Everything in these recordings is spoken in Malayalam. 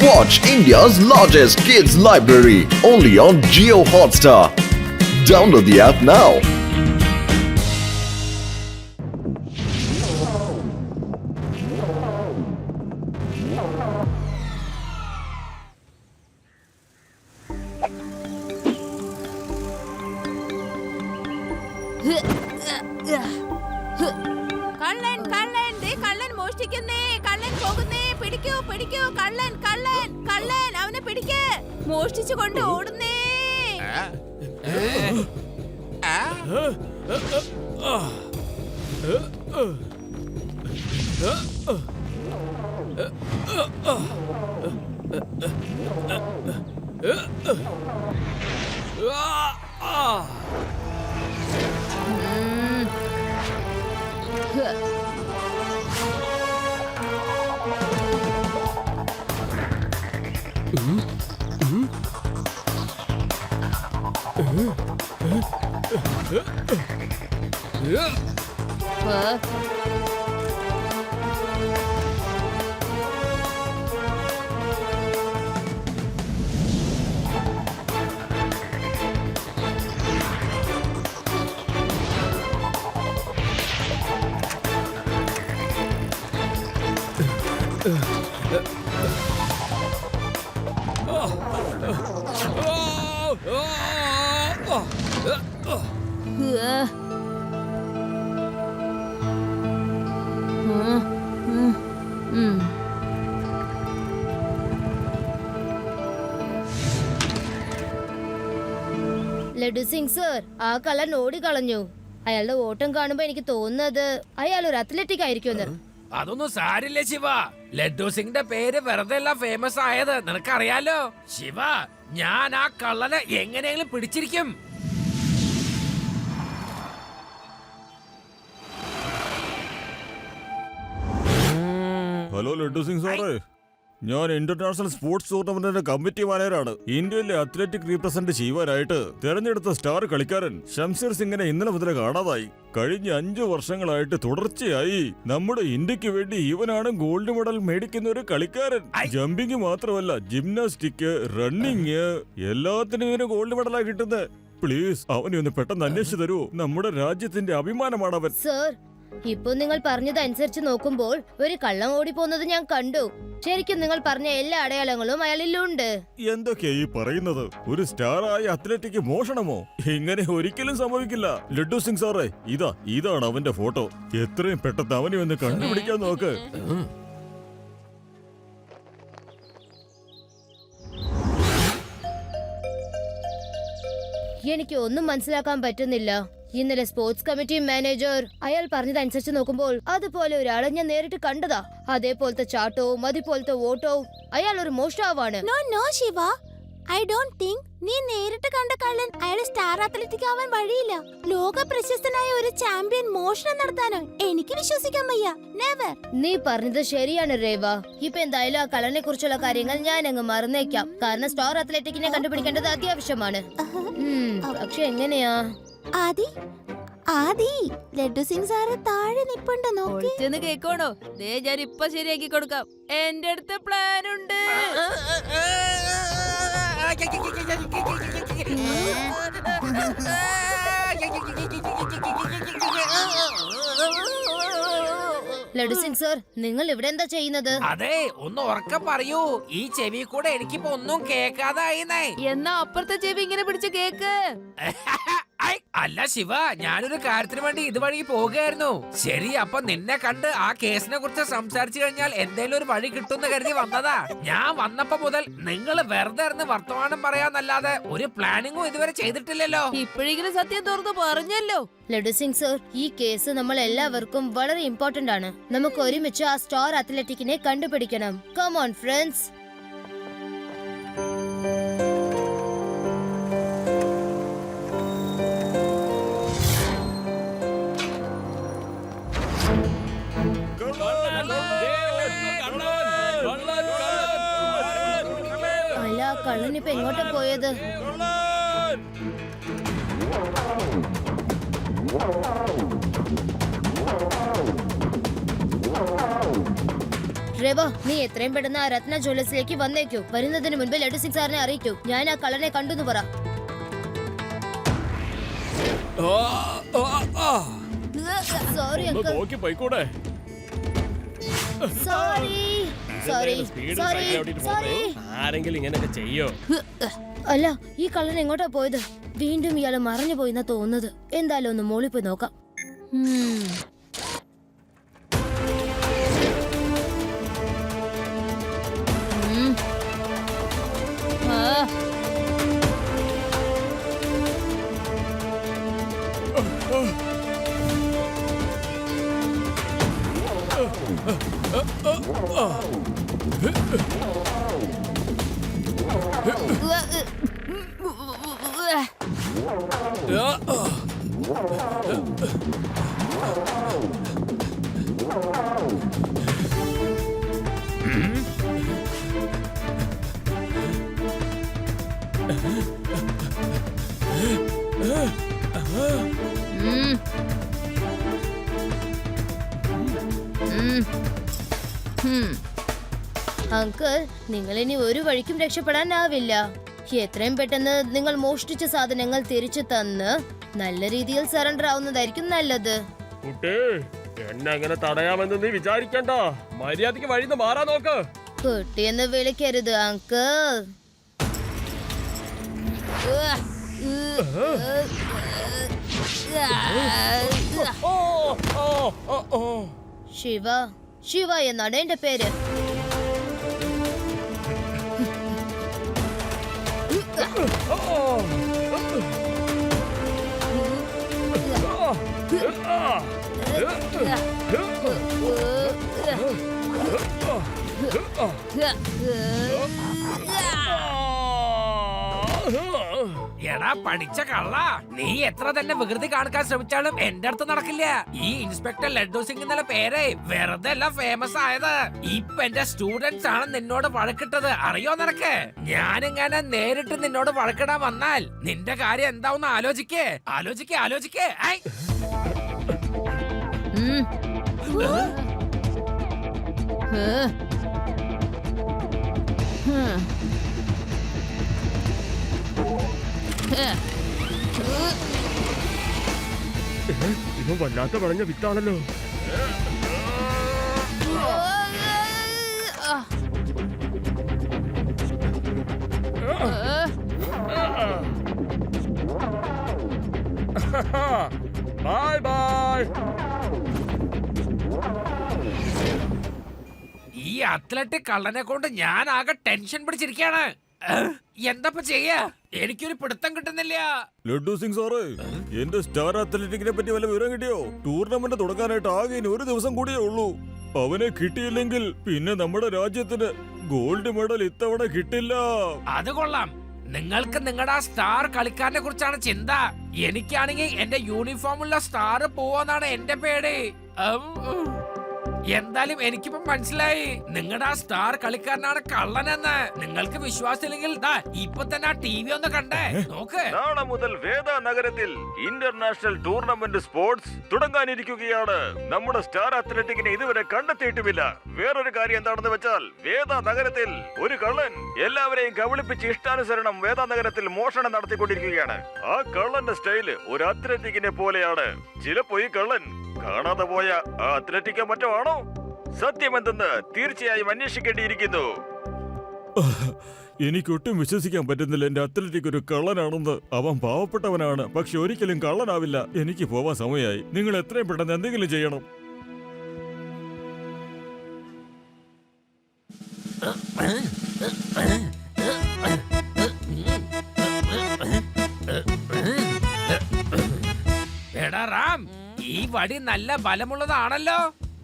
Watch India's largest kids library only on Jio Hotstar. Download the app now. കള്ളൻ കള്ളൻ ദേ കള്ളൻ മോഷ്ടിക്കുന്നേ കള്ളൻ പോകുന്നേ പിടിക്കൂ പിടിക്കൂ കള്ളൻ കള്ളൻ കള്ളൻ അവനെ പിടിക്ക് മോഷ്ടിച്ചു കൊണ്ട് ഓടുന്നേ ലഡു സിംഗ് സർ, ആ കള്ളൻ ഓടിക്കളഞ്ഞു. അയാളുടെ ഓട്ടം കാണുമ്പോ എനിക്ക് തോന്നുന്നത് അയാൾ ഒരു അത്ലറ്റിക് ആയിരിക്കുമെന്ന്. അതൊന്നും സാരില്ല ശിവ. ലഡ്ഡു സിംഗിന്റെ പേര് വെറുതെ അല്ല ഫേമസ് ആയത്, നിനക്കറിയാലോ. ശിവ, ഞാൻ ആ കള്ളനെ എങ്ങനെയെങ്കിലും പിടിച്ചിരിക്കും. ഹലോ ലഡ്ഡു സിംഗ് സാറേ, ഞാൻ ഇന്റർനാഷണൽ സ്പോർട്സ് ടൂർണമെന്റിന്റെ കമ്മിറ്റി മാനേജറാണ്. ഇന്ത്യയിലെ അത്ലറ്റിക് റീപ്രസെന്റ് ചെയ്യുവാനായിട്ട് തെരഞ്ഞെടുത്ത സ്റ്റാർ കളിക്കാരൻ ഷംഷീർ സിംഗിനെ ഇന്നലെ മുതൽ കാണാതായി. കഴിഞ്ഞ 5 വർഷങ്ങളായിട്ട് തുടർച്ചയായി നമ്മുടെ ഇന്ത്യക്ക് വേണ്ടി ഇവനാണ് ഗോൾഡ് മെഡൽ മേടിക്കുന്ന ഒരു കളിക്കാരൻ. ജമ്പിങ് മാത്രമല്ല, ജിംനാസ്റ്റിക്, റണ്ണിങ്, എല്ലാത്തിനും ഇവന് ഗോൾഡ് മെഡലാ കിട്ടുന്നത്. പ്ലീസ് അവനെ ഒന്ന് പെട്ടെന്ന് അന്വേഷിച്ചു തരൂ. നമ്മുടെ രാജ്യത്തിന്റെ അഭിമാനമാണ് അവൻ. സർ, ഇപ്പൊ നിങ്ങൾ പറഞ്ഞതനുസരിച്ച് നോക്കുമ്പോൾ ഒരു കള്ളം ഓടിപ്പോന്നത് ഞാൻ കണ്ടു. ശരിക്കും നിങ്ങൾ പറഞ്ഞ എല്ലാ അടയാളങ്ങളും അയാളിലുണ്ട്. എന്തൊക്കെയാ ഈ പറയുന്നത്? ഒരു സ്റ്റാറായ അത്ലറ്റിക് മോഷണമോ? ഇങ്ങനെ ഒരിക്കലും സംഭവിക്കില്ല. ലഡ്ഡു സിംഗ് സാറേ, ഇതാണ് അവന്റെ ഫോട്ടോ. എത്രയും പെട്ടെന്ന് അവനെ ഒന്ന് കണ്ടുപിടിക്കാൻ നോക്ക്. എനിക്ക് ഒന്നും മനസ്സിലാക്കാൻ പറ്റുന്നില്ല. ഇന്നലെ സ്പോർട്സ് കമ്മിറ്റി മാനേജർ അയാൾ പറഞ്ഞതനുസരിച്ച് നോക്കുമ്പോൾ അതുപോലെ ഒരാളെ ഞാൻ നേരിട്ട് കണ്ടതാ. അതേപോലത്തെ ചാട്ടവും അതുപോലത്തെ ഓട്ടവും. അയാൾ ഒരു മോഷ്ടാവാണ്. No no Shiva, I don't think നീ നേരിട്ട് കണ്ട കള്ളൻ അയാൾ സ്റ്റാർ അത്ലറ്റിക് ആവാൻ വഴിയില്ല. ലോക പ്രശസ്തനായ ഒരു ചാമ്പ്യൻ മോഷണം നടത്താനോ എനിക്ക് വിശ്വസിക്കാൻ വയ്യ. നെവർ. നീ പറഞ്ഞത് ശരിയാണ് രേവ. ഇപ്പൊ എന്തായാലും ആ കള്ളനെ കുറിച്ചുള്ള കാര്യങ്ങൾ ഞാൻ അങ്ങ് മറന്നേക്കാം. കാരണം സ്റ്റാർ അത്ലറ്റിക്കിനെ കണ്ടുപിടിക്കേണ്ടത് അത്യാവശ്യമാണ്. പക്ഷെ എങ്ങനെയാ? ആദി ലഡ്ഡു സിംഗ് സാറ് താഴെ നിപ്പുണ്ട്, നോക്കി. കേക്കോണോ? ദേ ഞാൻ ഇപ്പൊ ശരിയാക്കി കൊടുക്കാം. എന്റെ അടുത്ത് പ്ലാൻ ഉണ്ട്. ലഡു സിംഗ് സർ, നിങ്ങൾ ഇവിടെ എന്താ ചെയ്യുന്നത്? അതെ, ഒന്ന് ഉറക്കം പറയൂ. ഈ ചെവി കൂടെ എനിക്കിപ്പോ ഒന്നും കേക്കാതായിന്നേ. എന്നാ അപ്പുറത്തെ ചെവി ഇങ്ങനെ പിടിച്ച് കേക്ക്. അല്ല ശിവ, ഞാനൊരു കാര്യത്തിന് വേണ്ടി ഇതുവഴി പോകുകയായിരുന്നു. ശരി, അപ്പൊ നിന്നെ കണ്ട് ആ കേസിനെ കുറിച്ച് സംസാരിച്ചു കഴിഞ്ഞാൽ എന്തേലും ഒരു വഴി കിട്ടുമെന്ന് കരുതി വന്നതാ. ഞാൻ വന്നപ്പോ മുതൽ നിങ്ങൾ വെറുതെ ഇരുന്ന് വർത്തമാനം പറയാന്നല്ലാതെ ഒരു പ്ലാനിങ്ങും ഇതുവരെ ചെയ്തിട്ടില്ലല്ലോ. ഇപ്പോഴെങ്കിലും സത്യം തുറന്നു പറഞ്ഞല്ലോ. ലഡു സിംഗ് സർ, ഈ കേസ് നമ്മൾ എല്ലാവർക്കും വളരെ ഇമ്പോർട്ടന്റ് ആണ്. നമുക്ക് ഒരുമിച്ച് ആ സ്റ്റാർ അത്ലറ്റിക്കിനെ കണ്ടുപിടിക്കണം. Come on friends. അല്ല, കള്ളനിപ്പോ എങ്ങോട്ടാ പോയത്? റെവ, നീ എത്രയും പെട്ടെന്ന് ആ രത്ന ജ്വല്ലേഴ്സിലേക്ക് വന്നേക്കൂ. വരുന്നതിന് മുൻപ് ലഡു സിംഗ് സാറിനെ അറിയിക്കൂ. ഞാൻ ആ കള്ളനെ കണ്ടെന്ന് പറ. Sorry uncle. നോക്കി പോയിക്കൂടെ? Sorry sorry sorry sorry. ആരെങ്കിലും ഇങ്ങനെയൊക്കെ ചെയ്യോ? അല്ല, ഈ കള്ളൻ എങ്ങോട്ടാ പോയത്? വീണ്ടും ഇയാള് മറഞ്ഞു പോയിന്നാ തോന്നുന്നത്. എന്തായാലും ഒന്ന് മോളിൽ പോയി നോക്കാം. അങ്കിൾ, നിങ്ങൾ ഇനി ഒരു വഴിക്കും രക്ഷപ്പെടാനാവില്ല. എത്രയും പെട്ടെന്ന് നിങ്ങൾ മോഷ്ടിച്ച സാധനങ്ങൾ തിരിച്ചു തന്ന് നല്ല രീതിയിൽ സറണ്ടർ ആവുന്നതായിരിക്കും നല്ലത്. കുട്ടി, എന്നെ അങ്ങനെ തടയാമെന്ന് നീ വിചാരിക്കണ്ട. മര്യാദക്ക് വഴിന്ന് മാറാൻ നോക്ക്. കുട്ടിയെന്ന് വിളിക്കരുത് അങ്കിൾ. ശിവ, ശിവ എന്നാണ് എന്റെ പേര്. എടാ പഠിച്ച കള്ള, നീ എത്ര തന്നെ വികൃതി കാണിക്കാൻ ശ്രമിച്ചാലും എന്റെ അടുത്ത് നടക്കില്ല. ഈ ഇൻസ്പെക്ടർ ലഡ്ഡു സിംഗ് എന്നുള്ള പേര് വെറുതെ അല്ല ഫേമസ് ആയത്. ഇപ്പൊ എന്റെ സ്റ്റുഡൻസ് ആണ് നിന്നോട് വഴക്കിട്ടത്, അറിയോ നിനക്ക്? ഞാനിങ്ങനെ നേരിട്ട് നിന്നോട് വഴക്കിടാൻ വന്നാൽ നിന്റെ കാര്യം എന്താവുന്ന ആലോചിക്കേ. ഇവൻ വല്ലാത്ത പറഞ്ഞ വിത്താണല്ലോ. Bye bye. ഈ അത്ലറ്റിക് കള്ളനെ കൊണ്ട് ഞാൻ ആകെ ടെൻഷൻ പിടിച്ചിരിക്കാണ്. എന്തപ്പ ചെയ്യാ? എനിക്കൊരു പിടുത്തം കിട്ടുന്നില്ല. ലഡ്ഡു സിംഗ് സാറേ, എന്റെ സ്റ്റാർ അത്ലറ്റിക്കിനെ പറ്റി വല്ല വിവരം കിട്ടിയോ? ടൂർണമെന്റ് തുടങ്ങാനായിട്ട് ആകെ ഇനി ഒരു ദിവസം കൂടിയേ ഉള്ളൂ. അവനെ കിട്ടിയില്ലെങ്കിൽ പിന്നെ നമ്മുടെ രാജ്യത്തിന് ഗോൾഡ് മെഡൽ ഇത്തവണ കിട്ടില്ല. അത് കൊള്ളാം. നിങ്ങൾക്ക് നിങ്ങളുടെ ആ സ്റ്റാർ കളിക്കാരനെ കുറിച്ചാണ് ചിന്ത. എനിക്കാണെങ്കിൽ എന്റെ യൂണിഫോമുള്ള സ്റ്റാർ പോവാന്നാണ് എന്റെ പേടി. എന്തായാലും എനിക്കിപ്പോ മനസ്സിലായി, നിങ്ങളുടെ ആ സ്റ്റാർ കളിക്കാരനാണ് കള്ളനെന്ന്. നിങ്ങൾക്ക് വിശ്വാസമില്ലെങ്കിൽ ഇപ്പൊ തന്നെ ആ TV ഒന്ന് കണ്ടേ നോക്ക്. നാളെ മുതൽ വേദ നഗരത്തിൽ ഇന്റർനാഷണൽ ടൂർണമെന്റ് സ്പോർട്സ് തുടങ്ങാനിരിക്കുകയാണ്. നമ്മുടെ സ്റ്റാർ അത്ലറ്റിക്കിനെ ഇതുവരെ കണ്ടെത്തിയിട്ടുമില്ല. വേറൊരു കാര്യം എന്താണെന്ന് വെച്ചാൽ, വേദ നഗരത്തിൽ ഒരു കള്ളൻ എല്ലാവരെയും കബളിപ്പിച്ച് ഇഷ്ടാനുസരണം വേദ നഗരത്തിൽ മോഷണം നടത്തിക്കൊണ്ടിരിക്കുകയാണ്. ആ കള്ളന്റെ സ്റ്റൈല് ഒരു അത്ലറ്റിക്കിനെ പോലെയാണ്. ചിലപ്പോ ഈ കള്ളൻ കാണാതെ പോയ ആ അത്ലറ്റിക്ക മറ്റോ ആണോ? സത്യമെന്തെന്ന് തീർച്ചയായും അന്വേഷിക്കേണ്ടിയിരിക്കുന്നു. എനിക്കൊട്ടും വിശ്വസിക്കാൻ പറ്റുന്നില്ല എന്റെ അത്ലറ്റിക് ഒരു കള്ളനാണെന്ന്. അവൻ പാവപ്പെട്ടവനാണ്, പക്ഷെ ഒരിക്കലും കള്ളനാവില്ല. എനിക്ക് പോവാൻ സമയമായി. നിങ്ങൾ എത്രയും പെട്ടെന്ന് എന്തെങ്കിലും ചെയ്യണം. എടാ റാം, ഈ വടി നല്ല ബലമുള്ളതാണല്ലോ.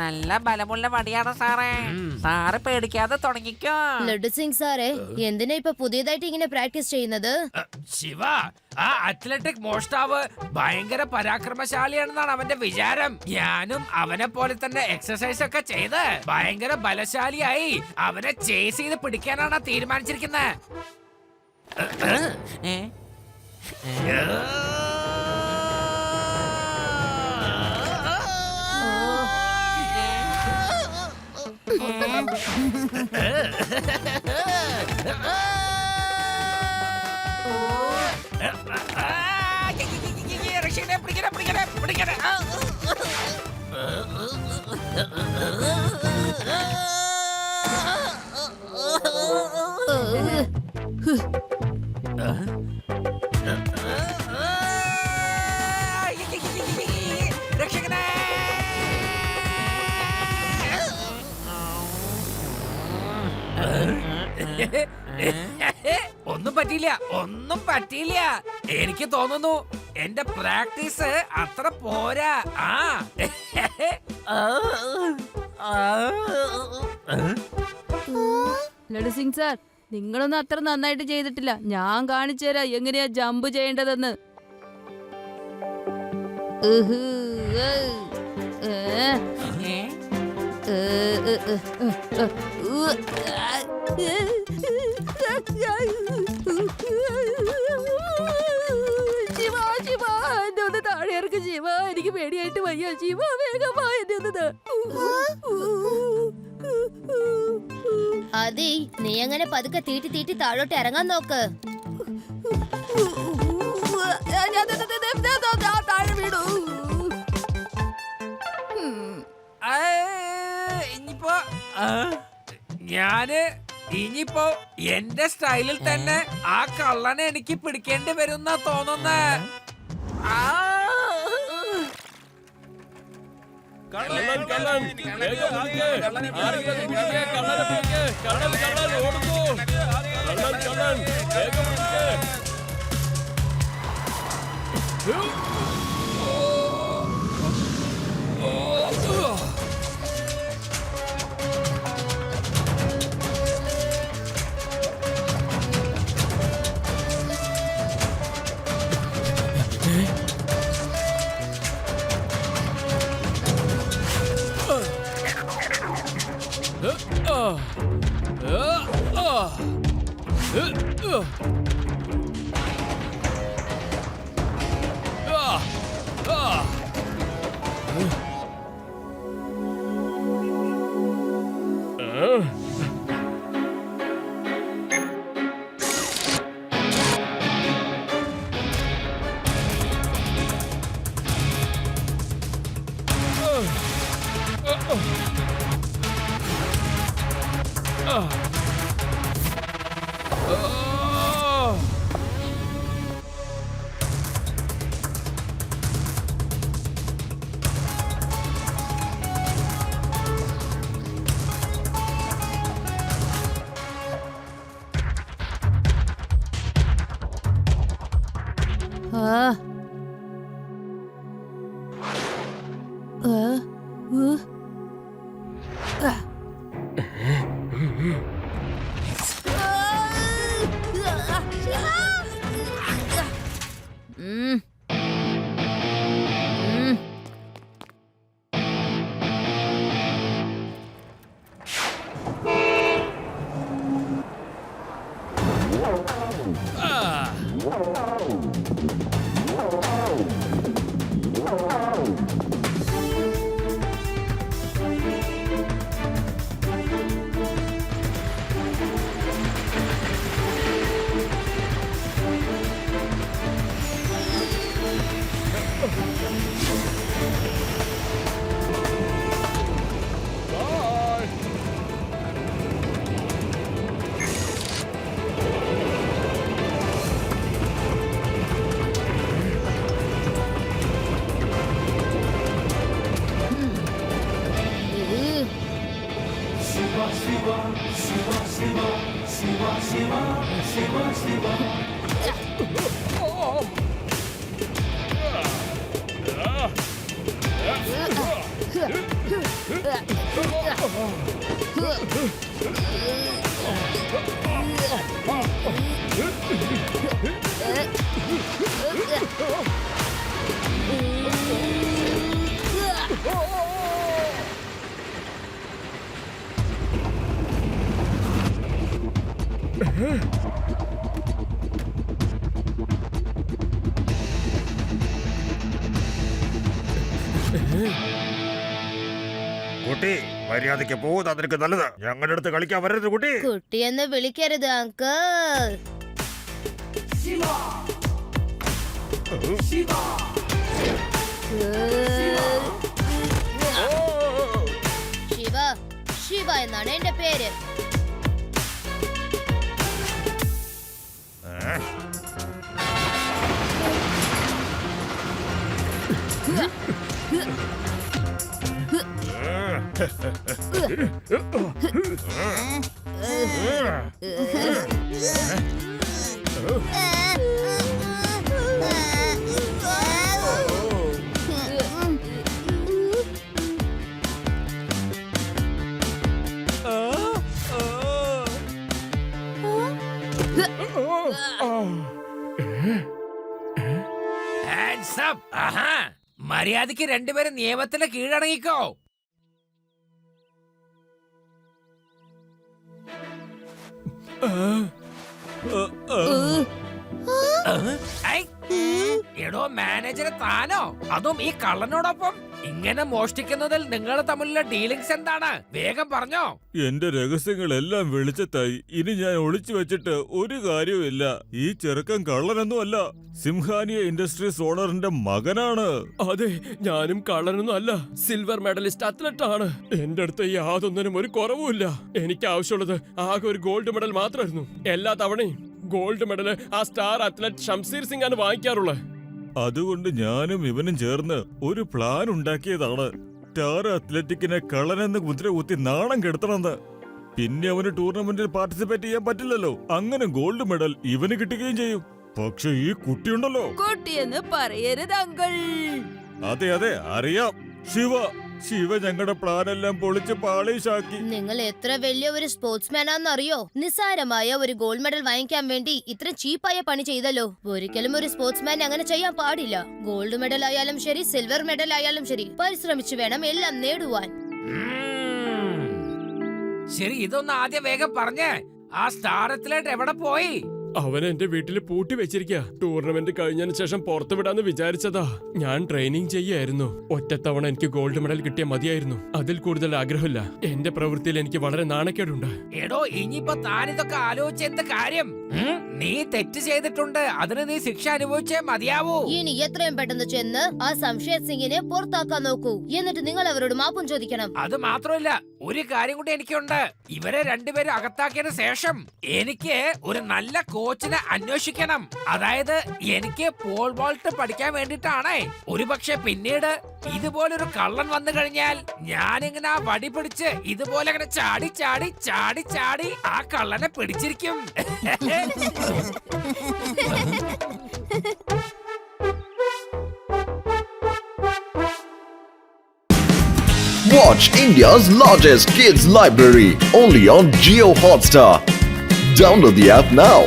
നല്ല ബലമുള്ള വടിയാണ് സാറേ. സാറ് പേടിക്കാതെ തുടങ്ങിക്കോ. ലഡ്ഡു സിംഗ് സാറേ, എന്തിനാ ഇപ്പൊ പുതിയതായിട്ട് ഇങ്ങനെ പ്രാക്ടീസ് ചെയ്യുന്നത്? ശിവ, ആ അത്ലറ്റിക് മോഷ്ടാവ് ഭയങ്കര പരാക്രമശാലിയാണെന്നാണ് അവന്റെ വിചാരം. ഞാനും അവനെ പോലെ തന്നെ എക്സസൈസ് ഒക്കെ ചെയ്ത് ഭയങ്കര ബലശാലിയായി അവനെ ചേസ് ചെയ്ത് പിടിക്കാനാണ് തീരുമാനിച്ചിരിക്കുന്നത്. ഏ? രക്ഷിക്കണേ, പിടിക്കണേ, പിടിക്കണേ, പിടിക്കണേ. രക്ഷിക്കണേ. ഒന്നും പറ്റിയില്ല, ഒന്നും പറ്റിയില്ല. എനിക്ക് തോന്നുന്നു എന്റെ പ്രാക്ടീസ് അത്ര പോരാ. ലഡു സിംഗ് സാർ, നിങ്ങളൊന്നും അത്ര നന്നായിട്ട് ചെയ്തിട്ടില്ല. ഞാൻ കാണിച്ചു തരാം എങ്ങനെയാ ജമ്പ് ചെയ്യേണ്ടതെന്ന്. ശിവ, ശിവ, എന്നെ ഒന്ന് താഴെ ഇറക്ക് ശിവ. എനിക്ക് പേടിയായിട്ട് വയ്യ ശിവ. വേഗമാ എന്നെ ഒന്ന് അതി, നീ അങ്ങനെ പതുക്കെ തീറ്റി തീറ്റി താഴോട്ട് ഇറങ്ങാൻ നോക്ക്. താഴെ വീണു. ഇനിയിപ്പോ എന്റെ സ്റ്റൈലിൽ തന്നെ ആ കള്ളനെ എനിക്ക് പിടിക്കേണ്ടി വരുന്ന തോന്നുന്നേ. കള്ളൻ, കള്ളൻ, വേഗം പിടിക്ക്. ആരെങ്കിലും പിടിക്ക്, കള്ളനെ പിടിക്ക്. കള്ളൻ, കള്ളൻ, ഓടുന്നു. കള്ളൻ, കള്ളൻ, വേഗം പിടിക്ക്. കുട്ടി മര്യാദയ്ക്ക് പോകുന്ന നിനക്ക് നല്ലത്. ഞങ്ങളുടെ അടുത്ത് കളിക്കാൻ വരരുത് കുട്ടി. കുട്ടിയെന്ന് വിളിക്കരുത് അങ്കിൾ. ശിവ, ശിവ എന്നാണ് എന്റെ പേര്. Hands up. ആഹാ. മര്യാദയ്ക്ക് രണ്ടുപേരും നിയമത്തിന് കീഴടങ്ങിക്കോ. ഐ, എടോ മാനേജറെ താനോ? അതും ഈ കള്ളനോടൊപ്പം? ഇങ്ങനെ മോഷ്ടിക്കുന്നതിൽ നിങ്ങൾ തമ്മിലുള്ള ഡീലിങ്സ് എന്താണ്? വേഗം പറഞ്ഞോ. എന്റെ രഹസ്യങ്ങളെല്ലാം വെളിച്ചത്തായി. ഇനി ഞാൻ ഒളിച്ചു വെച്ചിട്ട് ഒരു കാര്യവുമില്ല. ഈ ചെറുക്കൻ കള്ളനൊന്നുമല്ല, സിംഹാനിയ ഇൻഡസ്ട്രീസ് ഓണറിന്റെ മകനാണ്. അതെ, ഞാനും കള്ളനൊന്നും അല്ല, സിൽവർ മെഡലിസ്റ്റ് അത്ലറ്റ് ആണ്. എന്റെ അടുത്ത് യാതൊന്നിനും ഒരു കുറവുമില്ല. എനിക്ക് ആവശ്യമുള്ളത് ആകെ ഒരു ഗോൾഡ് മെഡൽ മാത്രമായിരുന്നു. എല്ലാ തവണയും ഗോൾഡ് മെഡൽ ആ സ്റ്റാർ അത്ലറ്റ് ഷംസീർ സിംഗ് ആണ് വാങ്ങിക്കാറുള്ളത്. അതുകൊണ്ട് ഞാനും ഇവനും ചേർന്ന് ഒരു പ്ലാൻ ഉണ്ടാക്കിയതാണ്. സ്റ്റാർ അത്ലറ്റിക്കിനെ കള്ളനെന്ന് മുദ്ര കുത്തി നാണം കെടുത്തണമെന്ന്. പിന്നെ അവന് ടൂർണമെന്റിൽ പാർട്ടിസിപ്പേറ്റ് ചെയ്യാൻ പറ്റില്ലല്ലോ. അങ്ങനെ ഗോൾഡ് മെഡൽ ഇവന് കിട്ടുകയും ചെയ്യും. പക്ഷെ ഈ കുട്ടിയുണ്ടല്ലോ. കുട്ടിയെന്ന് പറയരുത് അങ്കിൾ. അതെ അതെ അറിയാം. ശിവ ഞങ്ങളുടെ പ്ലാൻ എല്ലാം പൊളിച്ച് പാളീഷാക്കി. നിങ്ങൾ എത്ര വലിയ ഒരു സ്പോർട്സ്മാൻ ആണെന്നറിയോ? നിസ്സാരമായ ഒരു ഗോൾഡ് മെഡൽ വാങ്ങിക്കാൻ വേണ്ടി ഇത്ര ചീപ്പായ പണി ചെയ്തല്ലോ. ഒരിക്കലും ഒരു സ്പോർട്സ്മാൻ അങ്ങനെ ചെയ്യാൻ പാടില്ല. ഗോൾഡ് മെഡൽ ആയാലും ശരി, സിൽവർ മെഡൽ ആയാലും ശരി, പരിശ്രമിച്ചു വേണം എല്ലാം നേടുവാൻ. ശരി, ഇതൊന്ന് ആദ്യം വേഗം പറഞ്ഞേ. ആ സ്റ്റാർ അത്ലറ്റ് എവിടെ പോയി? അവൻ എന്റെ വീട്ടിൽ പൂട്ടി വെച്ചിരിക്കുക. ടൂർണമെന്റ് കഴിഞ്ഞതിന് ശേഷം പുറത്തു വിടാന്ന് വിചാരിച്ചതാ. ഞാൻ ട്രെയിനിങ് ചെയ്യായിരുന്നു. ഒറ്റത്തവണ എനിക്ക് ഗോൾഡ് മെഡൽ കിട്ടിയ മതിയായിരുന്നു. അതിൽ കൂടുതൽ ആഗ്രഹമില്ല. എന്റെ പ്രവൃത്തിയിൽ എനിക്ക് വളരെ നാണക്കേടുണ്ട്. എടോ, ഇനിയിപ്പോ താനിതൊക്കെ ആലോചിച്ച എന്ത് കാര്യം? നീ തെറ്റ് ചെയ്തിട്ടുണ്ട്. അതിന് നീ ശിക്ഷ അനുഭവിച്ചേ മതിയാവൂ. ഇനി എത്രയും പെട്ടെന്ന് ചെന്ന് ആ സംശയ സിംഗിനെ പുറത്താക്കാൻ നോക്കൂ. എന്നിട്ട് നിങ്ങൾ അവരോട് മാപ്പും ചോദിക്കണം. അത് മാത്രമല്ല, ഒരു കാര്യം കൂടി എനിക്കുണ്ട്. ഇവരെ രണ്ടുപേരും അകത്താക്കിയതിനു ശേഷം എനിക്ക് ഒരു നല്ല കോച്ചിനെ അന്വേഷിക്കണം. അതായത് എനിക്ക് പോൾ വോൾട്ട് പഠിക്കാൻ വേണ്ടിട്ടാണ്. ഒരുപക്ഷെ പിന്നീട് ഇതുപോലൊരു കള്ളൻ വന്നു കഴിഞ്ഞാൽ ഞാനിങ്ങനെ ആ വടി പിടിച്ച് ഇതുപോലെ ഇങ്ങനെ ചാടി ചാടി ചാടി ചാടി ആ കള്ളനെ പിടിച്ചിരിക്കും. Watch India's largest kids library only on Jio Hotstar. Download the app now.